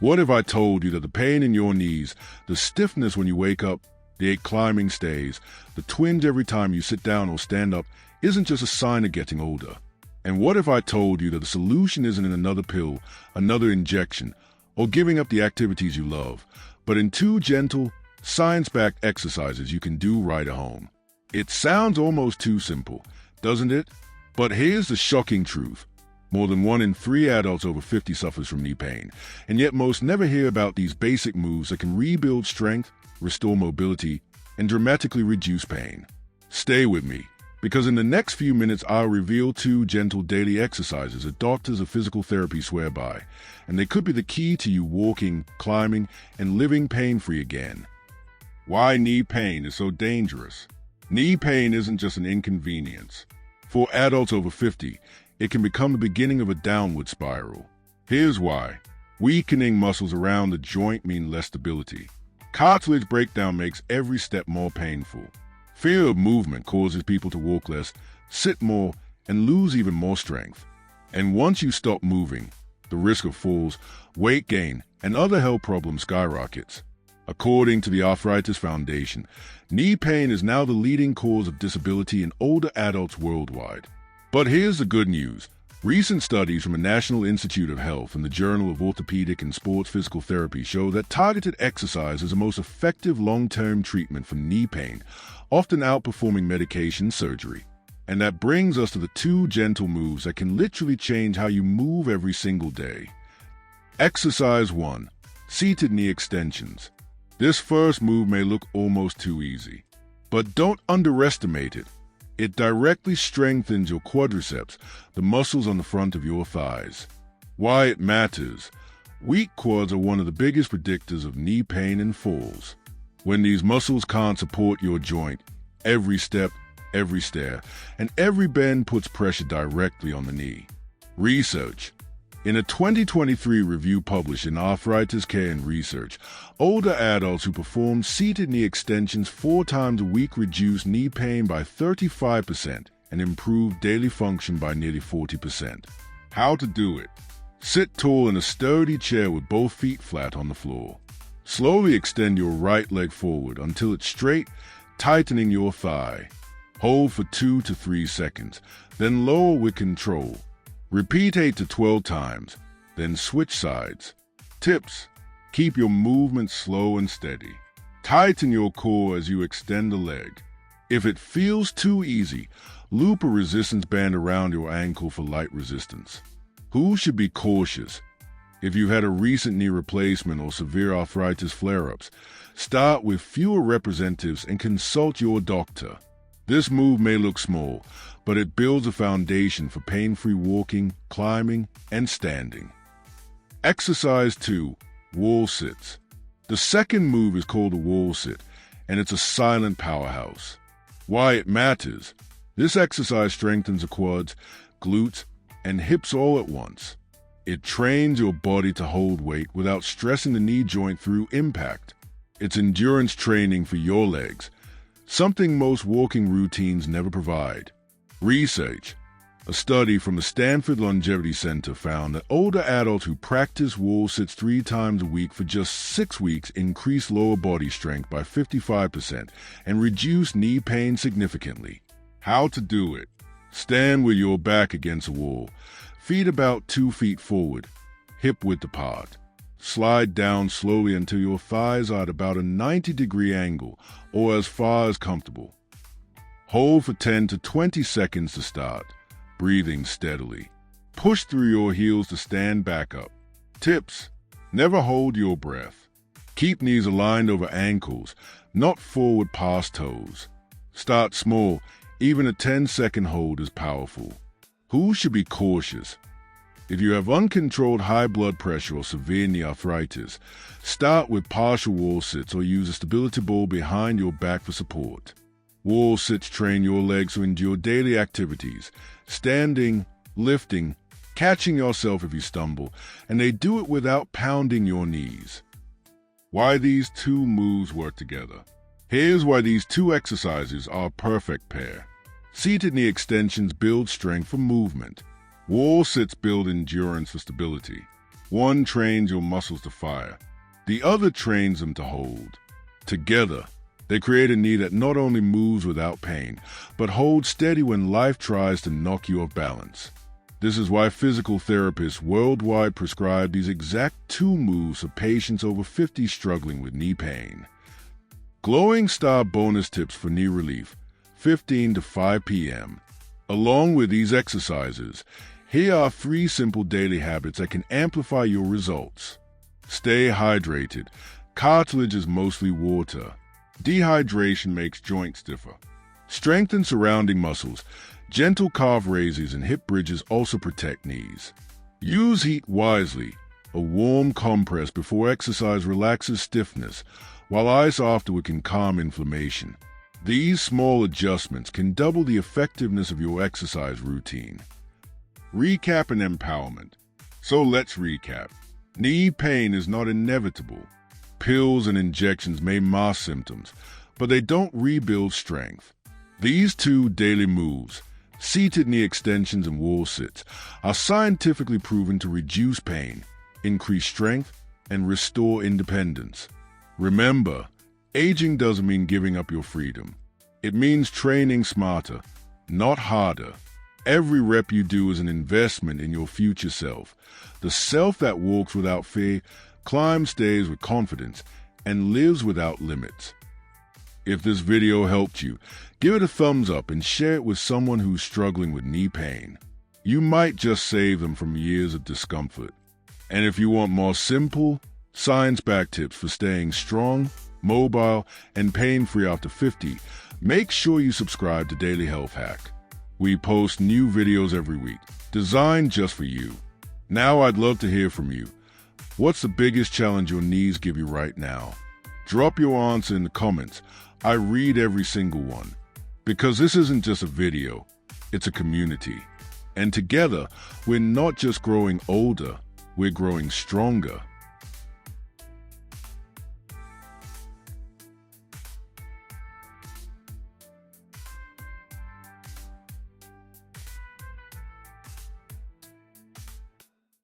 What if I told you that the pain in your knees, the stiffness when you wake up, the ache climbing stays, the twinge every time you sit down or stand up isn't just a sign of getting older? And what if I told you that the solution isn't in another pill, another injection, or giving up the activities you love, but in two gentle, science-backed exercises you can do right at home? It sounds almost too simple, doesn't it? But here's the shocking truth. More than 1 in 3 adults over 50 suffers from knee pain, and yet most never hear about these basic moves that can rebuild strength, restore mobility, and dramatically reduce pain. Stay with me, because in the next few minutes I'll reveal 2 gentle daily exercises that doctors of physical therapy swear by, and they could be the key to you walking, climbing, and living pain-free again. Why knee pain is so dangerous? Knee pain isn't just an inconvenience. For adults over 50, it can become the beginning of a downward spiral. Here's why. Weakening muscles around the joint mean less stability. Cartilage breakdown makes every step more painful. Fear of movement causes people to walk less, sit more, and lose even more strength. And once you stop moving, the risk of falls, weight gain, and other health problems skyrockets. According to the Arthritis Foundation, knee pain is now the leading cause of disability in older adults worldwide. But here's the good news. Recent studies from the National Institute of Health and the Journal of Orthopaedic and Sports Physical Therapy show that targeted exercise is the most effective long-term treatment for knee pain, often outperforming medication surgery. And that brings us to the 2 gentle moves that can literally change how you move every single day. Exercise 1. Seated knee extensions. This first move may look almost too easy, but don't underestimate it. It directly strengthens your quadriceps, the muscles on the front of your thighs. Why it matters. Weak quads are one of the biggest predictors of knee pain and falls. When these muscles can't support your joint, every step, every stair, and every bend puts pressure directly on the knee. Research. In a 2023 review published in Arthritis Care and Research, older adults who performed seated knee extensions 4 times a week reduced knee pain by 35% and improved daily function by nearly 40%. How to do it. Sit tall in a sturdy chair with both feet flat on the floor. Slowly extend your right leg forward until it's straight, tightening your thigh. Hold for 2 to 3 seconds, then lower with control. Repeat 8 to 12 times, then switch sides. Tips. Keep your movement slow and steady. Tighten your core as you extend the leg. If it feels too easy, loop a resistance band around your ankle for light resistance. Who should be cautious? If you've had a recent knee replacement or severe arthritis flare-ups, start with fewer representatives and consult your doctor. This move may look small, but it builds a foundation for pain-free walking, climbing, and standing. Exercise 2. Wall sits. The second move is called a wall sit, and it's a silent powerhouse. Why it matters. This exercise strengthens the quads, glutes, and hips all at once. It trains your body to hold weight without stressing the knee joint through impact. It's endurance training for your legs, something most walking routines never provide. Research. A study from the Stanford Longevity Center found that older adults who practice wall sits 3 times a week for just 6 weeks increased lower body strength by 55% and reduced knee pain significantly. How to do it. Stand with your back against a wall, feet about 2 feet forward, hip width apart. Slide down slowly until your thighs are at about a 90-degree angle or as far as comfortable. Hold for 10 to 20 seconds to start, breathing steadily. Push through your heels to stand back up. Tips. Never hold your breath. Keep knees aligned over ankles, not forward past toes. Start small. Even a 10-second hold is powerful. Who should be cautious? If you have uncontrolled high blood pressure or severe knee arthritis, start with partial wall sits or use a stability ball behind your back for support. Wall sits train your legs to endure daily activities, standing, lifting, catching yourself if you stumble, and they do it without pounding your knees. Why these 2 moves work together. Here's why these 2 exercises are a perfect pair. Seated knee extensions build strength for movement. Wall sits build endurance for stability. One trains your muscles to fire. The other trains them to hold. Together, they create a knee that not only moves without pain, but holds steady when life tries to knock you off balance. This is why physical therapists worldwide prescribe these exact two moves for patients over 50 struggling with knee pain. Glowing star bonus tips for knee relief, 15 to 5 p.m. Along with these exercises, here are 3 simple daily habits that can amplify your results. Stay hydrated. Cartilage is mostly water. Dehydration makes joints stiffer. Strengthen surrounding muscles. Gentle calf raises and hip bridges also protect knees. Use heat wisely. A warm compress before exercise relaxes stiffness, while ice afterward can calm inflammation. These small adjustments can double the effectiveness of your exercise routine. Recap and empowerment. So let's recap. Knee pain is not inevitable. Pills and injections may mask symptoms, but they don't rebuild strength. These 2 daily moves, seated knee extensions and wall sits, are scientifically proven to reduce pain, increase strength, and restore independence. Remember, aging doesn't mean giving up your freedom. It means training smarter, not harder. Every rep you do is an investment in your future self, the self that walks without fear, climbs stairs with confidence, and lives without limits. If this video helped you, give it a thumbs up and share it with someone who's struggling with knee pain. You might just save them from years of discomfort. And if you want more simple, science-backed tips for staying strong, mobile, and pain-free after 50, make sure you subscribe to Daily Health Hack. We post new videos every week, designed just for you. Now I'd love to hear from you. What's the biggest challenge your knees give you right now? Drop your answer in the comments. I read every single one. Because this isn't just a video, it's a community. And together, we're not just growing older, we're growing stronger.